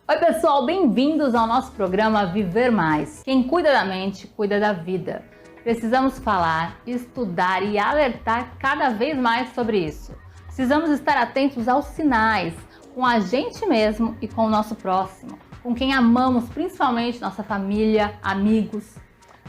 Oi pessoal, bem-vindos ao nosso programa Viver Mais. Quem cuida da mente, cuida da vida. Precisamos falar, estudar e alertar cada vez mais sobre isso. Precisamos estar atentos aos sinais, com a gente mesmo e com o nosso próximo, com quem amamos, principalmente nossa família, amigos.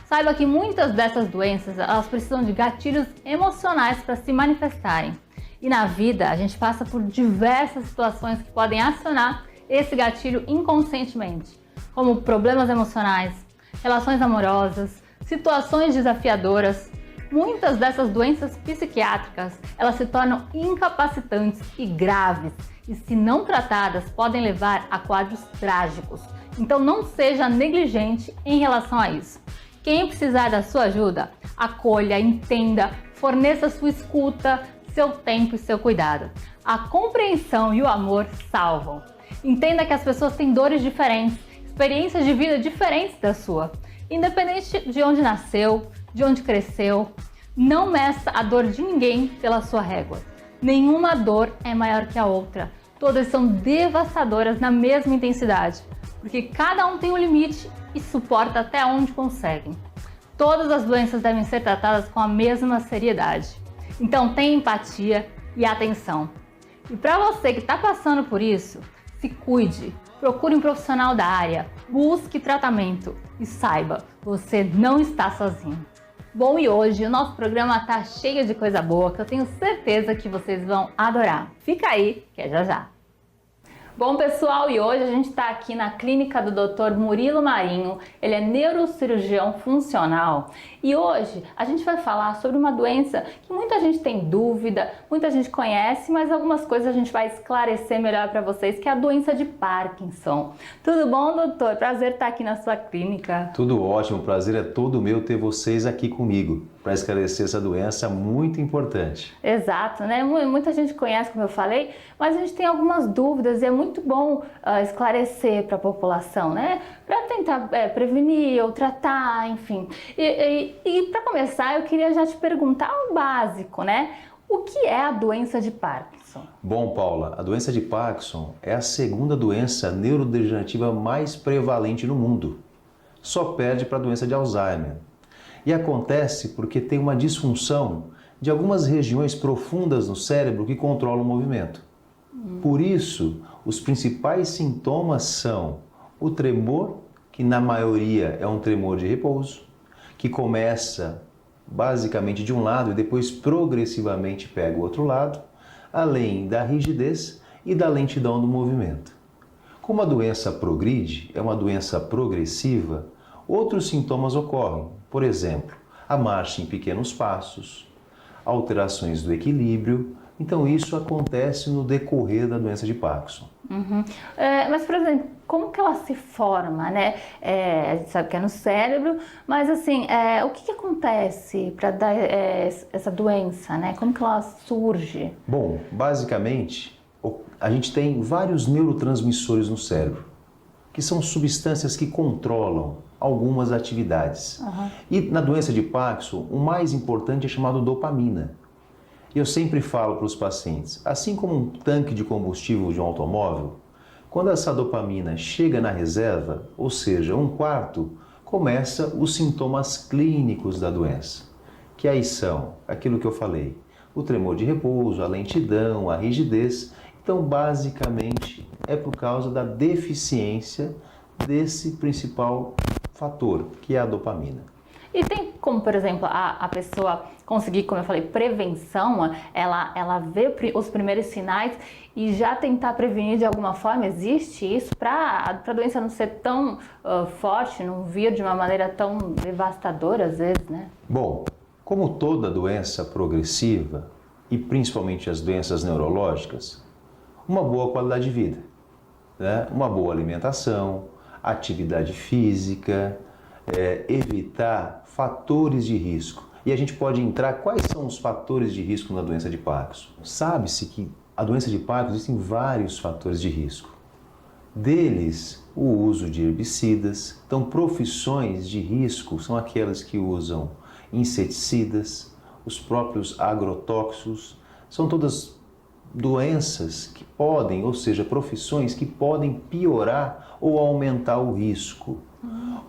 Saiba que muitas dessas doenças, elas precisam de gatilhos emocionais para se manifestarem. E na vida, a gente passa por diversas situações que podem acionar esse gatilho inconscientemente, como problemas emocionais, relações amorosas, situações desafiadoras. Muitas dessas doenças psiquiátricas, elas se tornam incapacitantes e graves, e se não tratadas, podem levar a quadros trágicos. Então não seja negligente em relação a isso. Quem precisar da sua ajuda, acolha, entenda, forneça sua escuta, seu tempo e seu cuidado. A compreensão e o amor salvam. Entenda que as pessoas têm dores diferentes, experiências de vida diferentes da sua. Independente de onde nasceu, de onde cresceu, não meça a dor de ninguém pela sua régua. Nenhuma dor é maior que a outra. Todas são devastadoras na mesma intensidade, porque cada um tem um limite e suporta até onde conseguem. Todas as doenças devem ser tratadas com a mesma seriedade. Então tenha empatia e atenção. E para você que está passando por isso, se cuide, procure um profissional da área, busque tratamento e saiba, você não está sozinho. Bom, e hoje o nosso programa está cheio de coisa boa que eu tenho certeza que vocês vão adorar. Fica aí, que é já já. Bom pessoal, e hoje a gente está aqui na clínica do Dr. Murilo Marinho, ele é neurocirurgião funcional e hoje a gente vai falar sobre uma doença que muita gente tem dúvida, muita gente conhece, mas algumas coisas a gente vai esclarecer melhor para vocês, que é a doença de Parkinson. Tudo bom, doutor? Prazer estar aqui na sua clínica. Tudo ótimo, o prazer é todo meu ter vocês aqui comigo para esclarecer essa doença muito importante. Exato, né? Muita gente conhece, como eu falei, mas a gente tem algumas dúvidas e é muito bom esclarecer para a população, né? Para tentar prevenir ou tratar, enfim. E para começar, eu queria já te perguntar o básico, né? O que é a doença de Parkinson? Bom, Paula, a doença de Parkinson é a segunda doença neurodegenerativa mais prevalente no mundo. Só perde para a doença de Alzheimer. E acontece porque tem uma disfunção de algumas regiões profundas no cérebro que controlam o movimento. Por isso, os principais sintomas são o tremor, que na maioria é um tremor de repouso, que começa basicamente de um lado e depois progressivamente pega o outro lado, além da rigidez e da lentidão do movimento. Como a doença progride, é uma doença progressiva, outros sintomas ocorrem, por exemplo, a marcha em pequenos passos, alterações do equilíbrio. Então isso acontece no decorrer da doença de Parkinson. Mas, por exemplo, como que ela se forma, né? A gente sabe que é no cérebro, mas assim, o que acontece para dar essa doença, né? Como que ela surge? Bom, basicamente, a gente tem vários neurotransmissores no cérebro, que são substâncias que controlam algumas atividades. E na doença de Parkinson, o mais importante é chamado dopamina. Eu sempre falo para os pacientes, assim como um tanque de combustível de um automóvel, quando essa dopamina chega na reserva, ou seja, um quarto, começa os sintomas clínicos da doença, que aí são aquilo que eu falei, o tremor de repouso, a lentidão, a rigidez. Então, basicamente, é por causa da deficiência desse principal fator, que é a dopamina. E tem como, por exemplo, a pessoa conseguir, como eu falei, prevenção, ela vê os primeiros sinais e já tentar prevenir de alguma forma? Existe isso para a doença não ser tão forte, não vir de uma maneira tão devastadora às vezes, né? Bom, como toda doença progressiva, e principalmente as doenças neurológicas, uma boa qualidade de vida, né? Uma boa alimentação, atividade física, evitar fatores de risco. E a gente pode entrar, quais são os fatores de risco na doença de Parkinson? Sabe-se que a doença de Parkinson existem vários fatores de risco. Deles, o uso de herbicidas. Então, profissões de risco são aquelas que usam inseticidas, os próprios agrotóxicos, são todas doenças que podem, ou seja, profissões que podem piorar ou aumentar o risco.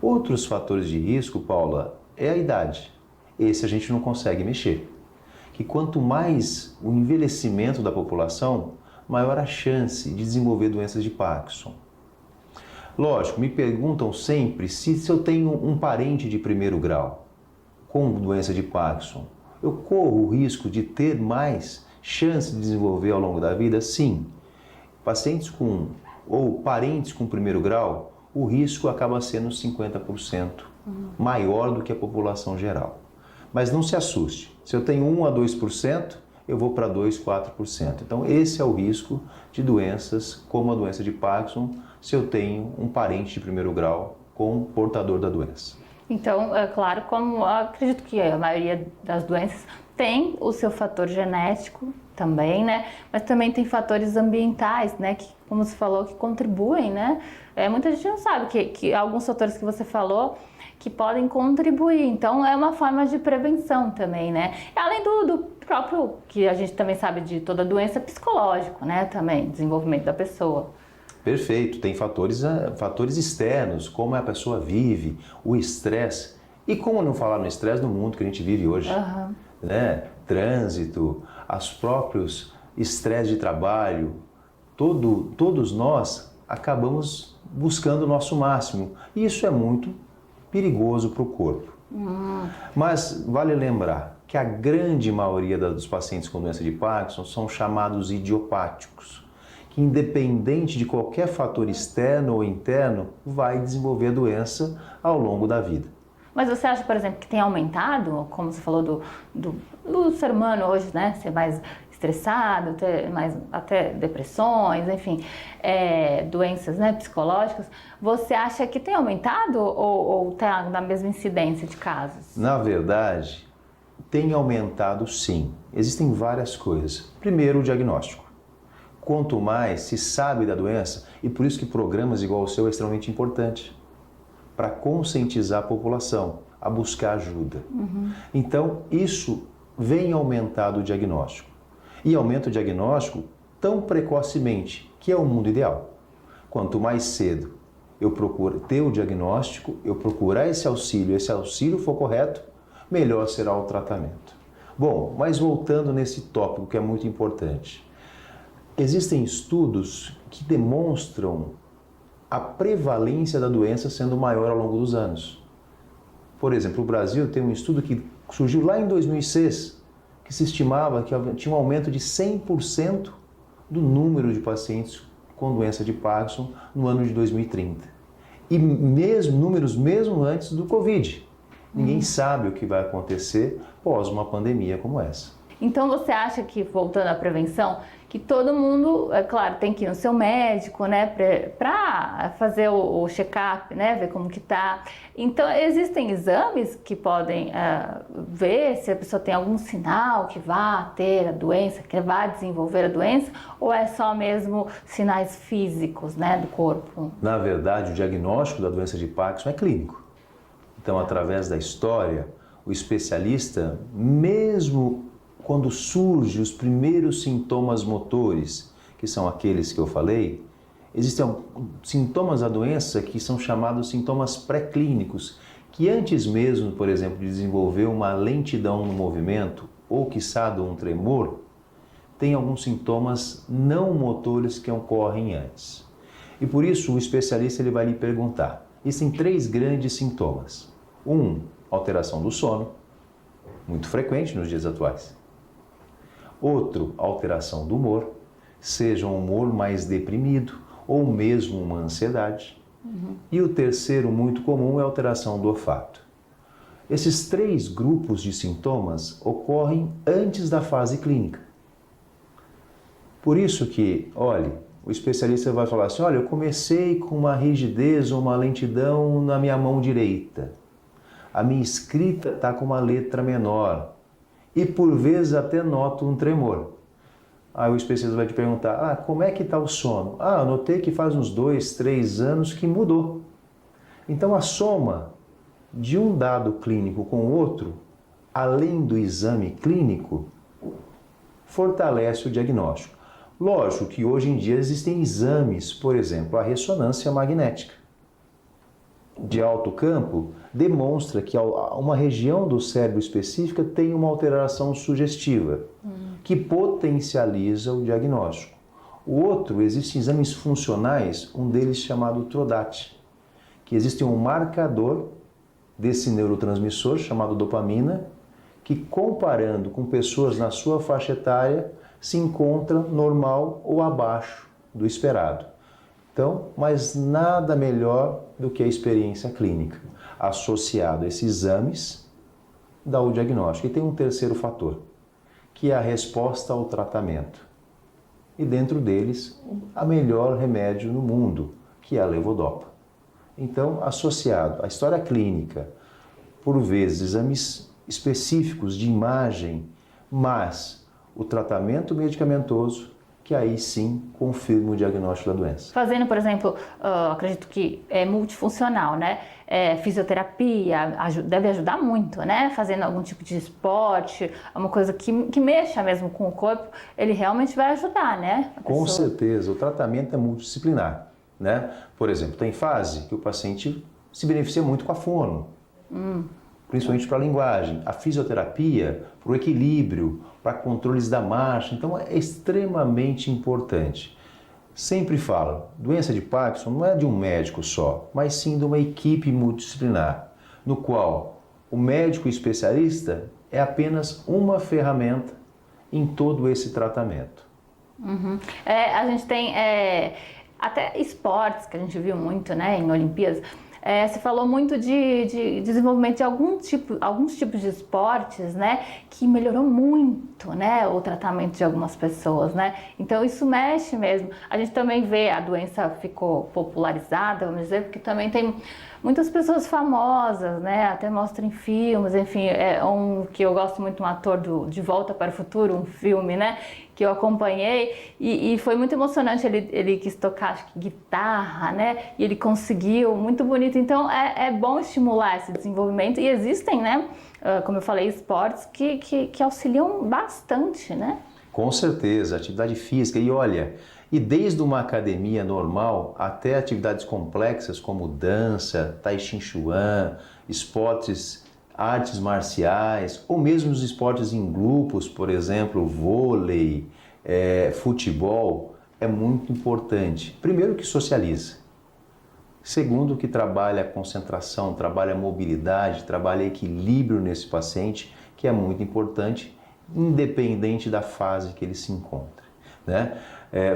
Outros fatores de risco, Paula, é a idade. Esse a gente não consegue mexer. Que quanto mais o envelhecimento da população, maior a chance de desenvolver doenças de Parkinson. Lógico, me perguntam sempre se eu tenho um parente de primeiro grau com doença de Parkinson, eu corro o risco de ter mais chance de desenvolver ao longo da vida? Sim. Pacientes ou parentes com primeiro grau, o risco acaba sendo 50% maior do que a população geral. Mas não se assuste, se eu tenho 1 a 2%, eu vou para 2, 4%. Então esse é o risco de doenças como a doença de Parkinson, se eu tenho um parente de primeiro grau com portador da doença. Então, é claro, como eu acredito que a maioria das doenças tem o seu fator genético também, né? Mas também tem fatores ambientais, né? Que, como você falou, que contribuem, né? Muita gente não sabe que alguns fatores que você falou que podem contribuir. Então, é uma forma de prevenção também, né? Além do próprio, que a gente também sabe de toda doença, psicológico, né? Também, desenvolvimento da pessoa. Perfeito, tem fatores externos, como a pessoa vive, o estresse. E como não falar no estresse no mundo que a gente vive hoje? Né? Trânsito, os próprios estresse de trabalho, todos nós acabamos buscando o nosso máximo. E isso é muito perigoso para o corpo. Mas vale lembrar que a grande maioria dos pacientes com doença de Parkinson são chamados idiopáticos, que independente de qualquer fator externo ou interno, vai desenvolver a doença ao longo da vida. Mas você acha, por exemplo, que tem aumentado, como você falou do ser humano hoje, né, ser mais estressado, ter mais até depressões, enfim, doenças, né, psicológicas, você acha que tem aumentado ou está na mesma incidência de casos? Na verdade, tem aumentado sim. Existem várias coisas. Primeiro, o diagnóstico. Quanto mais se sabe da doença, e por isso que programas igual o seu é extremamente importante, para conscientizar a população a buscar ajuda. Então, isso vem aumentado o diagnóstico. E aumenta o diagnóstico tão precocemente, que é o mundo ideal. Quanto mais cedo eu procuro ter o diagnóstico, eu procurar esse auxílio for correto, melhor será o tratamento. Bom, mas voltando nesse tópico que é muito importante. Existem estudos que demonstram a prevalência da doença sendo maior ao longo dos anos. Por exemplo, o Brasil tem um estudo que surgiu lá em 2006, que se estimava que tinha um aumento de 100% do número de pacientes com doença de Parkinson no ano de 2030. E números mesmo antes do Covid. Ninguém sabe o que vai acontecer pós uma pandemia como essa. Então você acha que, voltando à prevenção, que todo mundo, é claro, tem que ir no seu médico, né, para fazer o check-up, né, ver como que tá. Então existem exames que podem ver se a pessoa tem algum sinal que vá ter a doença, que vá desenvolver a doença, ou é só mesmo sinais físicos, né, do corpo? Na verdade, o diagnóstico da doença de Parkinson é clínico. Então, através da história, o especialista, mesmo quando surgem os primeiros sintomas motores, que são aqueles que eu falei, existem sintomas da doença que são chamados sintomas pré-clínicos, que antes mesmo, por exemplo, de desenvolver uma lentidão no movimento ou, quiçá, um tremor, tem alguns sintomas não motores que ocorrem antes. E por isso o especialista ele vai lhe perguntar. Existem 3 grandes sintomas. Alteração do sono, muito frequente nos dias atuais. Outro, alteração do humor, seja um humor mais deprimido ou mesmo uma ansiedade. E o terceiro, muito comum, é a alteração do olfato. Esses 3 grupos de sintomas ocorrem antes da fase clínica. Por isso que, olhe, o especialista vai falar assim, olha, eu comecei com uma rigidez ou uma lentidão na minha mão direita. A minha escrita está com uma letra menor. E por vezes até noto um tremor. Aí o especialista vai te perguntar, como é que está o sono? Eu notei que faz uns 2, 3 anos que mudou. Então a soma de um dado clínico com o outro, além do exame clínico, fortalece o diagnóstico. Lógico que hoje em dia existem exames, por exemplo, a ressonância magnética de alto campo demonstra que uma região do cérebro específica tem uma alteração sugestiva que potencializa o diagnóstico. O outro, existem exames funcionais, um deles chamado TRODAT, que existe um marcador desse neurotransmissor chamado dopamina, que comparando com pessoas na sua faixa etária se encontra normal ou abaixo do esperado. Então, mas nada melhor do que a experiência clínica, associado a esses exames, dá o diagnóstico. E tem um terceiro fator, que é a resposta ao tratamento. E dentro deles, a melhor remédio no mundo, que é a levodopa. Então, associado à história clínica, por vezes exames específicos de imagem, mas o tratamento medicamentoso, que aí sim confirma o diagnóstico da doença. Fazendo, por exemplo, acredito que é multifuncional, né? Fisioterapia deve ajudar muito, né? Fazendo algum tipo de esporte, uma coisa que mexa mesmo com o corpo, ele realmente vai ajudar, né? Com certeza, o tratamento é multidisciplinar, né? Por exemplo, tem fase que o paciente se beneficia muito com a fono, principalmente para a linguagem. A fisioterapia, para o equilíbrio, para controles da marcha, então é extremamente importante. Sempre falo, doença de Parkinson não é de um médico só, mas sim de uma equipe multidisciplinar, no qual o médico especialista é apenas uma ferramenta em todo esse tratamento. A gente tem até esportes que a gente viu muito, né, em Olimpíadas. Você falou muito de desenvolvimento de alguns tipos de esportes, né, que melhorou muito, né, o tratamento de algumas pessoas, né? Então isso mexe mesmo. A gente também vê a doença ficou popularizada, vamos dizer, porque também tem muitas pessoas famosas, né, até mostra em filmes, enfim, um que eu gosto muito, um ator De Volta para o Futuro, um filme, né, que eu acompanhei e foi muito emocionante, ele quis tocar, acho que guitarra, né, e ele conseguiu, muito bonito. Então é bom estimular esse desenvolvimento e existem, né, como eu falei, esportes que auxiliam bastante, né? Com certeza, atividade física. E olha, e desde uma academia normal até atividades complexas como dança, tai chi chuan, esportes, artes marciais, ou mesmo os esportes em grupos, por exemplo, vôlei, futebol, é muito importante. Primeiro que socializa. Segundo que trabalha a concentração, trabalha a mobilidade, trabalha equilíbrio nesse paciente, que é muito importante, independente da fase que ele se encontra, né?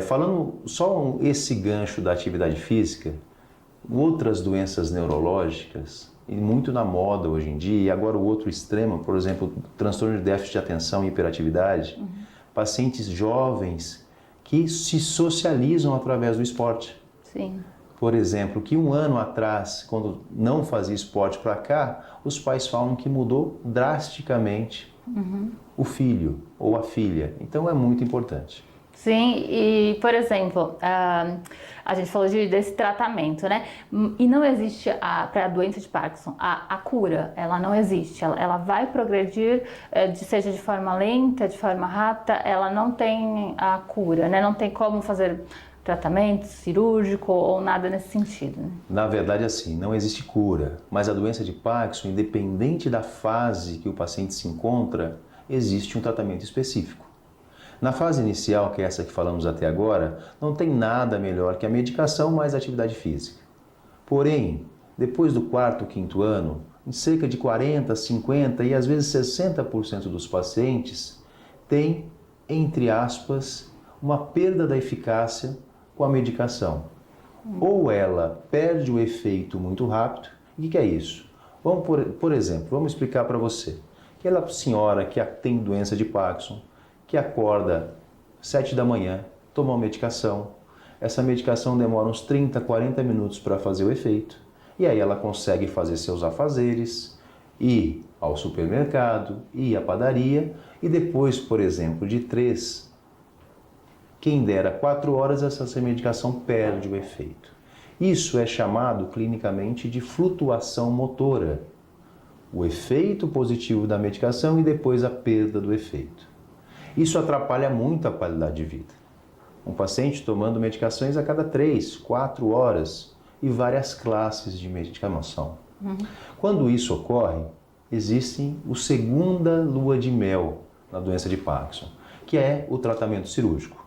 Falando só esse gancho da atividade física, outras doenças neurológicas, e muito na moda hoje em dia, e agora o outro extremo, por exemplo, transtorno de déficit de atenção e hiperatividade, pacientes jovens que se socializam através do esporte. Sim. Por exemplo, que um ano atrás, quando não fazia esporte para cá, os pais falam que mudou drasticamente o filho ou a filha. Então é muito importante. Sim, e por exemplo, a gente falou desse tratamento, né? E não existe para a doença de Parkinson a cura, ela não existe. Ela vai progredir, seja de forma lenta, de forma rápida, ela não tem a cura, né? Não tem como fazer tratamento cirúrgico ou nada nesse sentido, né? Na verdade, assim, não existe cura, mas a doença de Parkinson, independente da fase que o paciente se encontra, existe um tratamento específico. Na fase inicial, que é essa que falamos até agora, não tem nada melhor que a medicação mais a atividade física. Porém, depois do quarto, quinto ano, em cerca de 40, 50 e às vezes 60% dos pacientes têm, entre aspas, uma perda da eficácia com a medicação. Ou ela perde o efeito muito rápido. E o que é isso? Vamos, por exemplo, vamos explicar para você. Aquela senhora que tem doença de Parkinson, que acorda 7 da manhã, toma uma medicação. Essa medicação demora uns 30, 40 minutos para fazer o efeito. E aí ela consegue fazer seus afazeres, ir ao supermercado, ir à padaria e depois, por exemplo, de 3, quem dera 4 horas, essa medicação perde o efeito. Isso é chamado clinicamente de flutuação motora. O efeito positivo da medicação e depois a perda do efeito. Isso atrapalha muito a qualidade de vida. Um paciente tomando medicações a cada 3, 4 horas e várias classes de medicação. Quando isso ocorre, existe a segunda lua de mel na doença de Parkinson, que é o tratamento cirúrgico.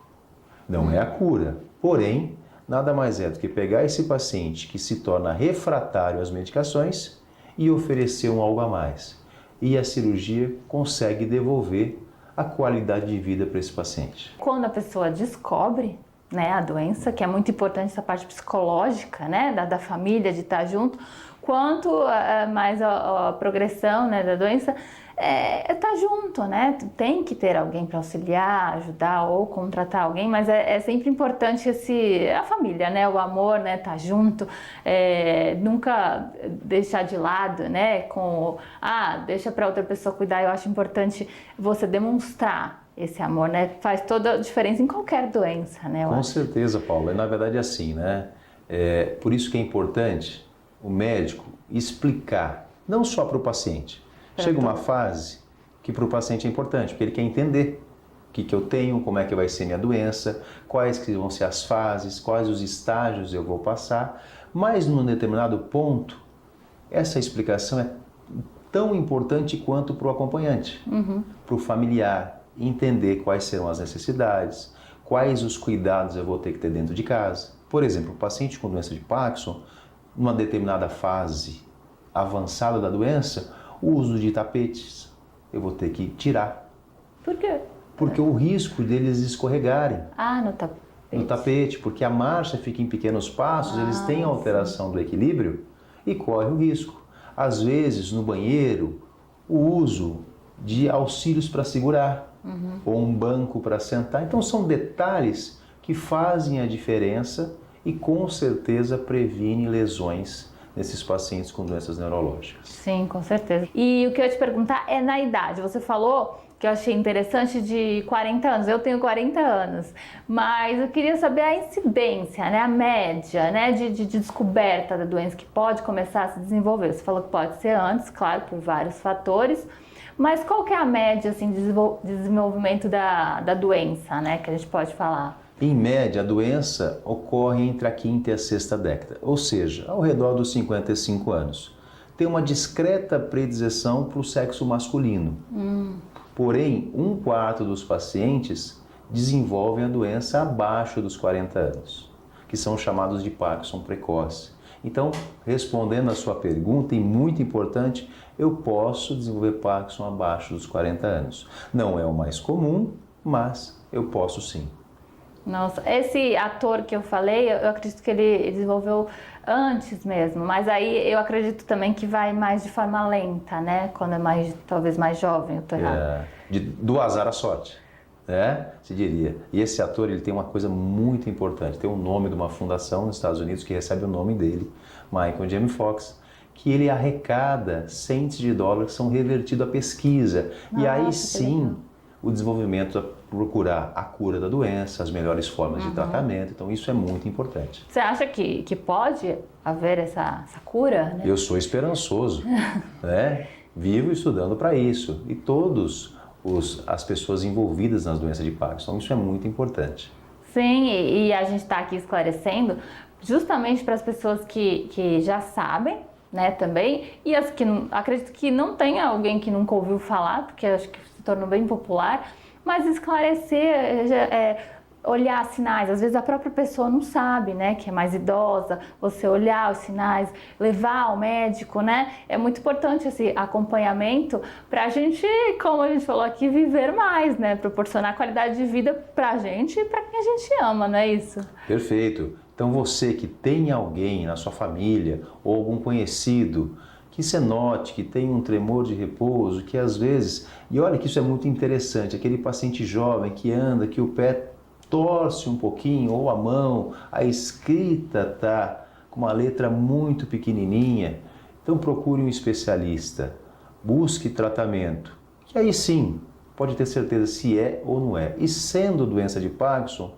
Não é a cura, porém, nada mais é do que pegar esse paciente que se torna refratário às medicações e oferecer um algo a mais. E a cirurgia consegue devolver a qualidade de vida para esse paciente. Quando a pessoa descobre, né, a doença, que é muito importante essa parte psicológica, né, da família, de estar junto, quanto mais a progressão, né, da doença, tá junto, né? Tem que ter alguém para auxiliar, ajudar ou contratar alguém, mas é sempre importante a família, né? O amor, né? Tá junto, nunca deixar de lado, né? Deixa para outra pessoa cuidar. Eu acho importante você demonstrar esse amor, né? Faz toda a diferença em qualquer doença, né? Com certeza, Paula. Na verdade é assim, né? Por isso que é importante o médico explicar, não só para o paciente. Chega uma fase que para o paciente é importante, porque ele quer entender o que eu tenho, como é que vai ser minha doença, quais que vão ser as fases, quais os estágios eu vou passar, mas num determinado ponto, essa explicação é tão importante quanto para o acompanhante, para o familiar, entender quais serão as necessidades, quais os cuidados eu vou ter que ter dentro de casa. Por exemplo, o paciente com doença de Parkinson, numa determinada fase avançada da doença, o uso de tapetes eu vou ter que tirar. Por quê? Porque o risco deles escorregarem. No tapete. No tapete, porque a marcha fica em pequenos passos, eles têm alteração do equilíbrio e corre o risco. Às vezes, no banheiro, o uso de auxílios para segurar, ou um banco para sentar. Então, são detalhes que fazem a diferença e, com certeza, previne lesões nesses pacientes com doenças neurológicas. Sim, com certeza. E o que eu ia te perguntar é na idade. Você falou, que eu achei interessante, de 40 anos. Eu tenho 40 anos, mas eu queria saber a incidência, né, a média, né, de descoberta da doença que pode começar a se desenvolver. Você falou que pode ser antes, claro, por vários fatores, mas qual que é a média, assim, de desenvolvimento da doença, né, que a gente pode falar? Em média, a doença ocorre entre a quinta e a sexta década, ou seja, ao redor dos 55 anos. Tem uma discreta predileção para o sexo masculino. Porém, 1/4 dos pacientes desenvolvem a doença abaixo dos 40 anos, que são chamados de Parkinson precoce. Então, respondendo à sua pergunta, e muito importante, eu posso desenvolver Parkinson abaixo dos 40 anos. Não é o mais comum, mas eu posso sim. Nossa, esse ator que eu falei, eu acredito que ele desenvolveu antes mesmo, mas aí eu acredito também que vai mais de forma lenta, né? Quando é talvez mais jovem, eu tô errado. Do azar à sorte, né? Se diria. E esse ator, ele tem uma coisa muito importante, tem o nome de uma fundação nos Estados Unidos que recebe o nome dele, Michael J. Fox, que ele arrecada centes de dólares que são revertidos à pesquisa. Nossa, e aí sim, o desenvolvimento a procurar a cura da doença, as melhores formas de tratamento. Então, isso é muito importante. Você acha que pode haver essa cura? Né? Eu sou esperançoso, né? Vivo estudando para isso. E as pessoas envolvidas nas doenças de Parkinson, isso é muito importante. Sim, e a gente está aqui esclarecendo justamente para as pessoas que já sabem, né, também, e as que acredito que não tenha alguém que nunca ouviu falar, porque acho que se tornou bem popular, mas esclarecer, olhar sinais. Às vezes a própria pessoa não sabe, né, que é mais idosa, você olhar os sinais, levar ao médico, né, é muito importante esse acompanhamento para a gente, como a gente falou aqui, viver mais, né, proporcionar qualidade de vida para a gente e para quem a gente ama, não é isso? Perfeito. Então você que tem alguém na sua família ou algum conhecido que você note que tem um tremor de repouso, que às vezes, e olha que isso é muito interessante, aquele paciente jovem que anda, que o pé torce um pouquinho, ou a mão, a escrita tá com uma letra muito pequenininha, então procure um especialista, busque tratamento, que aí sim, pode ter certeza se é ou não é. E sendo doença de Parkinson,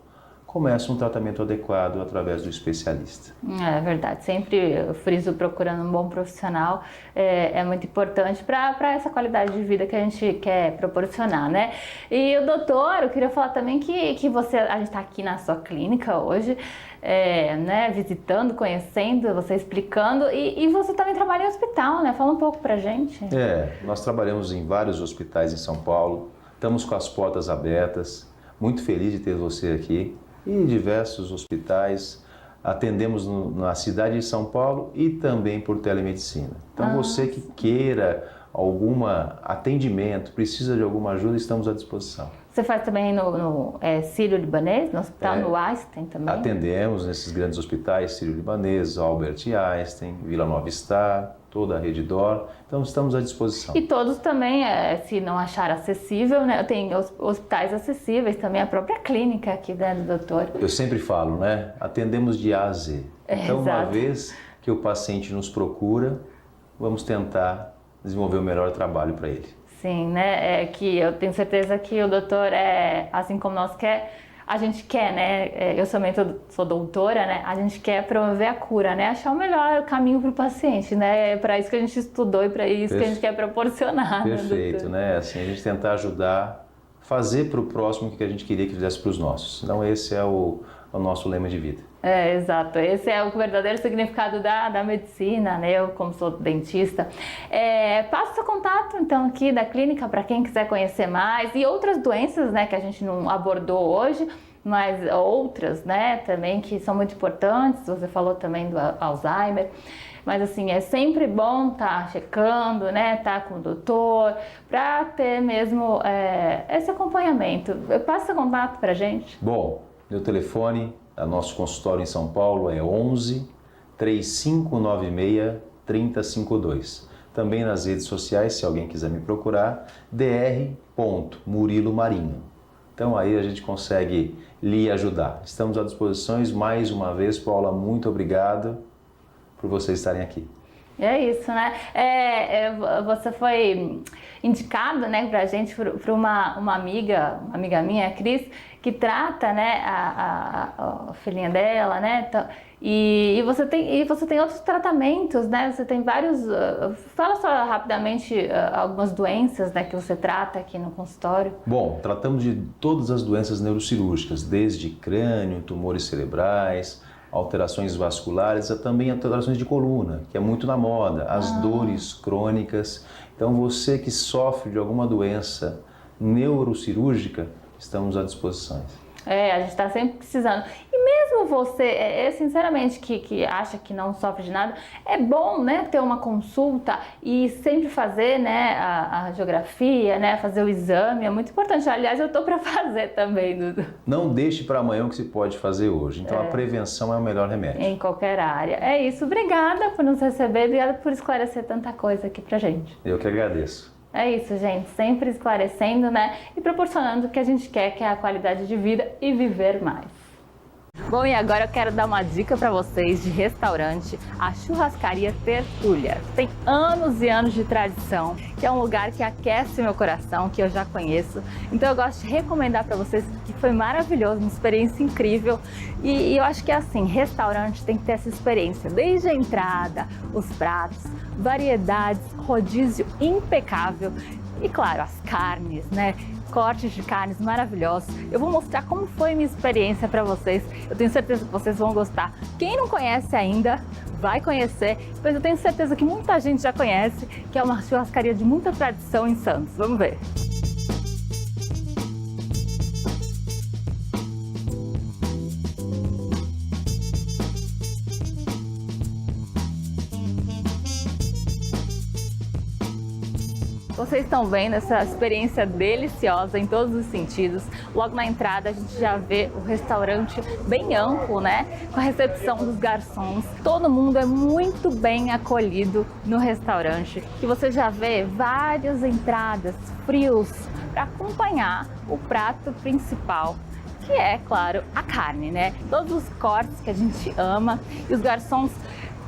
começa um tratamento adequado através do especialista. É verdade, sempre eu friso procurando um bom profissional, é muito importante para essa qualidade de vida que a gente quer proporcionar, né? E o doutor, eu queria falar também que a gente está aqui na sua clínica hoje, né, visitando, conhecendo, você explicando, e você também trabalha em hospital, né? Fala um pouco pra gente. Nós trabalhamos em vários hospitais em São Paulo, estamos com as portas abertas, muito feliz de ter você aqui. E em diversos hospitais, atendemos na cidade de São Paulo e também por telemedicina. Então você que queira algum atendimento, precisa de alguma ajuda, estamos à disposição. Você faz também no Sírio-Libanês, no hospital no Einstein também? Atendemos nesses grandes hospitais, Sírio-Libanês, Albert Einstein, Vila Nova Star, toda a Rede DOR, então estamos à disposição. E todos também, se não achar acessível, né, tem hospitais acessíveis também, a própria clínica aqui, né, do doutor. Eu sempre falo, né, atendemos de A a Z. Então, uma vez que o paciente nos procura, vamos tentar desenvolver o melhor trabalho para ele. Sim, né, que eu tenho certeza que o doutor, assim como a gente quer, né? Eu também sou doutora, né? A gente quer promover a cura, né? Achar o melhor caminho para o paciente, né? É para isso que a gente estudou e para isso que a gente quer proporcionar. Perfeito, né? Assim, a gente tentar ajudar, fazer para o próximo o que a gente queria que fizesse para os nossos. Então esse é o nosso lema de vida. Exato. Esse é o verdadeiro significado da medicina, né? Eu, como sou dentista, passo seu contato, então, aqui da clínica para quem quiser conhecer mais e outras doenças, né, que a gente não abordou hoje, mas outras, né, também que são muito importantes. Você falou também do Alzheimer. Mas assim, é sempre bom estar checando, né, estar com o doutor, para ter mesmo esse acompanhamento. Passa seu contato para a gente. Bom, meu telefone, nosso consultório em São Paulo é 11 3596 3052. Também nas redes sociais, se alguém quiser me procurar, dr.Murilo Marinho. Então aí a gente consegue lhe ajudar. Estamos à disposição mais uma vez. Paula, muito obrigado por vocês estarem aqui. É isso, né? Você foi indicado, né, pra gente, por uma amiga minha, a Cris, que trata, né, a filhinha dela, né? Então, e você tem outros tratamentos, né? Você tem vários. Fala só rapidamente algumas doenças, né, que você trata aqui no consultório. Bom, tratamos de todas as doenças neurocirúrgicas, desde crânio, tumores cerebrais, alterações vasculares, também alterações de coluna, que é muito na moda, as dores crônicas. Então você que sofre de alguma doença neurocirúrgica, estamos à disposição. A gente está sempre precisando. E mesmo você, sinceramente, que acha que não sofre de nada, é bom, né, ter uma consulta e sempre fazer, né, a radiografia, né, fazer o exame, é muito importante. Aliás, eu estou para fazer também, Dudu. Não deixe para amanhã o que se pode fazer hoje. Então a prevenção é o melhor remédio. Em qualquer área. É isso. Obrigada por nos receber, obrigada por esclarecer tanta coisa aqui pra gente. Eu que agradeço. É isso, gente, sempre esclarecendo, né, e proporcionando o que a gente quer, que é a qualidade de vida e viver mais. Bom, e agora eu quero dar uma dica para vocês de restaurante, a Churrascaria Tertúlia. Tem anos e anos de tradição, que é um lugar que aquece meu coração, que eu já conheço. Então eu gosto de recomendar para vocês, que foi maravilhoso, uma experiência incrível. E eu acho que é assim, restaurante tem que ter essa experiência, desde a entrada, os pratos, variedades, rodízio impecável e claro, as carnes, né? Cortes de carnes maravilhosos. Eu vou mostrar como foi minha experiência para vocês. Eu tenho certeza que vocês vão gostar. Quem não conhece ainda, vai conhecer. Pois eu tenho certeza que muita gente já conhece, que é uma churrascaria de muita tradição em Santos. Vamos ver. Vocês estão vendo essa experiência deliciosa em todos os sentidos. Logo na entrada a gente já vê o restaurante bem amplo, né? Com a recepção dos garçons. Todo mundo é muito bem acolhido no restaurante. E você já vê várias entradas, frios, para acompanhar o prato principal, que é, claro, a carne, né? Todos os cortes que a gente ama. E os garçons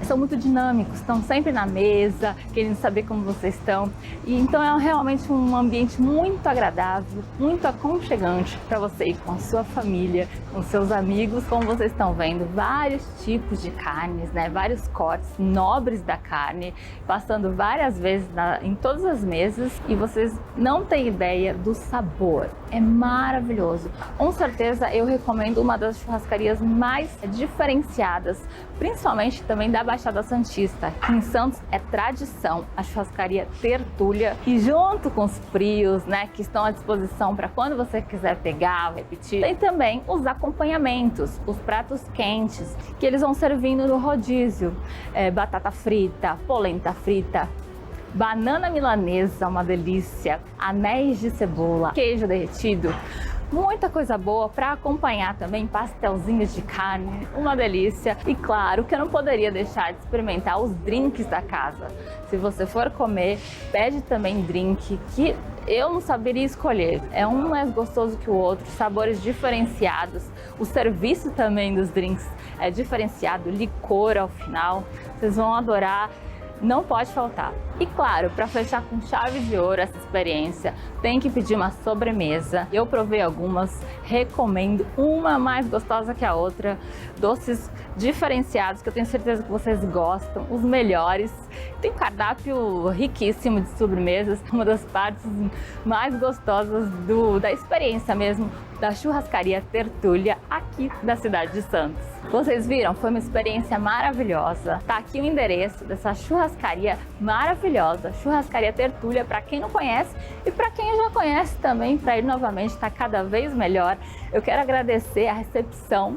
são muito dinâmicos, estão sempre na mesa, querendo saber como vocês estão. E então é realmente um ambiente muito agradável, muito aconchegante para você ir com a sua família, com seus amigos. Como vocês estão vendo, vários tipos de carnes, né? Vários cortes nobres da carne, passando várias vezes em todas as mesas, e vocês não têm ideia do sabor. É maravilhoso. Com certeza eu recomendo uma das churrascarias mais diferenciadas, principalmente também da Baixada Santista. Aqui em Santos é tradição a churrascaria Tertúlia, e junto com os frios, né, que estão à disposição para quando você quiser pegar, repetir, tem também os acompanhamentos, os pratos quentes que eles vão servindo no rodízio. Batata frita, polenta frita, banana milanesa, uma delícia, anéis de cebola, queijo derretido, muita coisa boa para acompanhar também, pastelzinhos de carne, uma delícia. E claro que eu não poderia deixar de experimentar os drinks da casa. Se você for comer, pede também drink, que eu não saberia escolher. É um mais gostoso que o outro, sabores diferenciados. O serviço também dos drinks é diferenciado, licor ao final. Vocês vão adorar. Não pode faltar. E claro, para fechar com chave de ouro essa experiência, tem que pedir uma sobremesa. Eu provei algumas, recomendo, uma mais gostosa que a outra. Doces diferenciados que eu tenho certeza que vocês gostam, os melhores. Tem um cardápio riquíssimo de sobremesas, uma das partes mais gostosas da experiência mesmo da churrascaria Tertúlia aqui da cidade de Santos. Vocês viram? Foi uma experiência maravilhosa. Tá aqui o endereço dessa churrascaria maravilhosa, Churrascaria Tertúlia, para quem não conhece, e para quem já conhece também, para ir novamente, tá cada vez melhor. Eu quero agradecer a recepção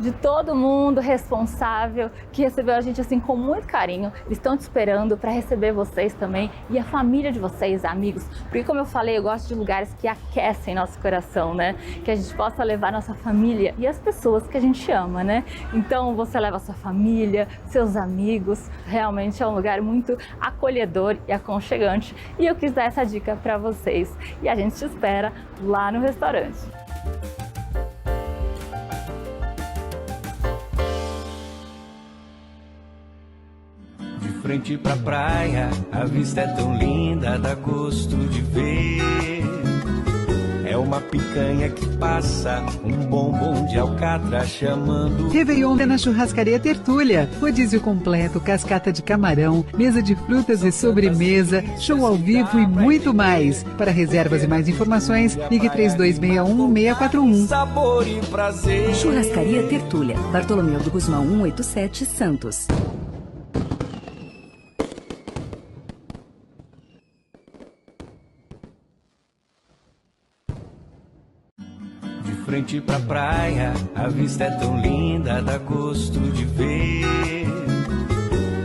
de todo mundo responsável que recebeu a gente assim com muito carinho. Eles estão te esperando para receber vocês também e a família de vocês, amigos, porque como eu falei, eu gosto de lugares que aquecem nosso coração, né? Que a gente possa levar nossa família e as pessoas que a gente ama, né? Então você leva a sua família, seus amigos, realmente é um lugar muito acolhedor e aconchegante, e eu quis dar essa dica para vocês, e a gente te espera lá no restaurante. Frente pra praia, a vista é tão linda, dá gosto de ver. É uma picanha que passa, um bombom de alcatra chamando. Réveillon é na Churrascaria Tertúlia. Rodízio completo, cascata de camarão, mesa de frutas e sobremesa, show ao vivo e muito mais. Para reservas e mais informações, ligue 3261-641. Sabor e prazer. Churrascaria Tertúlia, Bartolomeu do Guzmão 187, Santos. Frente pra praia, a vista é tão linda, dá gosto de ver.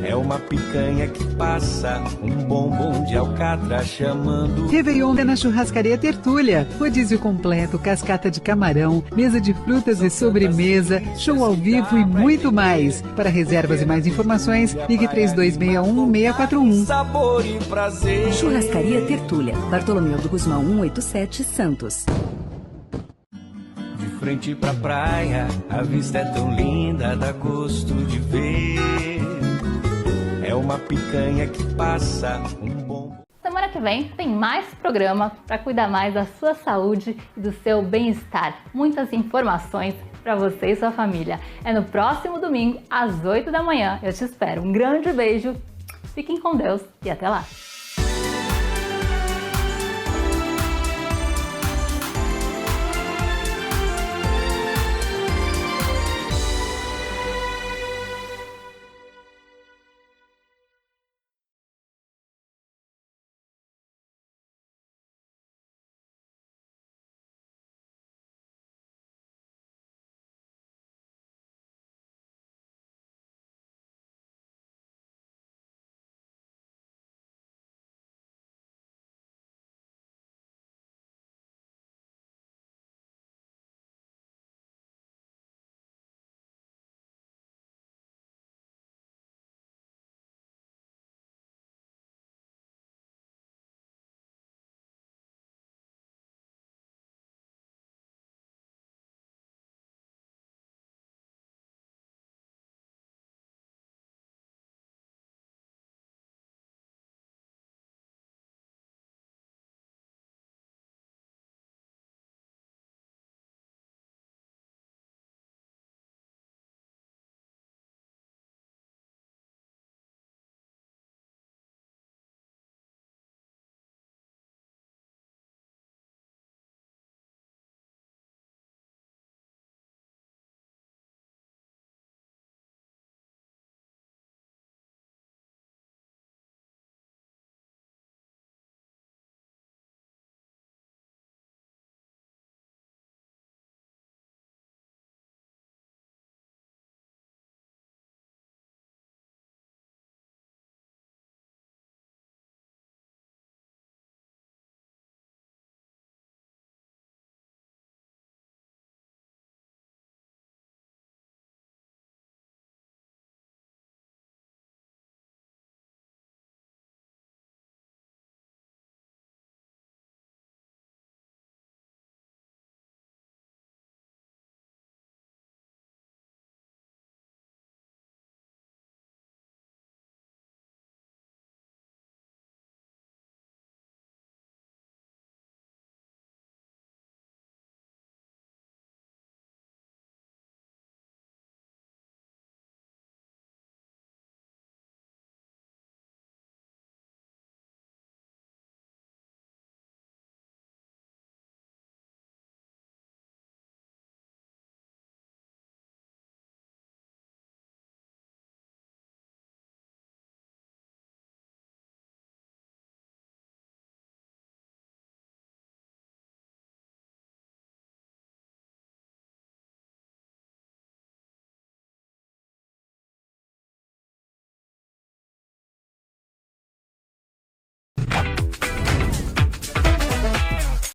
É uma picanha que passa, um bombom de alcatra chamando. Réveillon é na Churrascaria Tertúlia. Rodízio completo, cascata de camarão, mesa de frutas e sobremesa, show ao vivo e muito mais. Para reservas e mais informações, ligue 3261-641. Sabor e prazer. Churrascaria Tertúlia, Bartolomeu do Guzmão 187, Santos. Frente pra praia, a vista é tão linda, dá gosto de ver. É uma picanha que passa, um bom. Semana que vem tem mais programa para cuidar mais da sua saúde e do seu bem-estar. Muitas informações para você e sua família. É no próximo domingo, às 8 da manhã. Eu te espero. Um grande beijo, fiquem com Deus e até lá!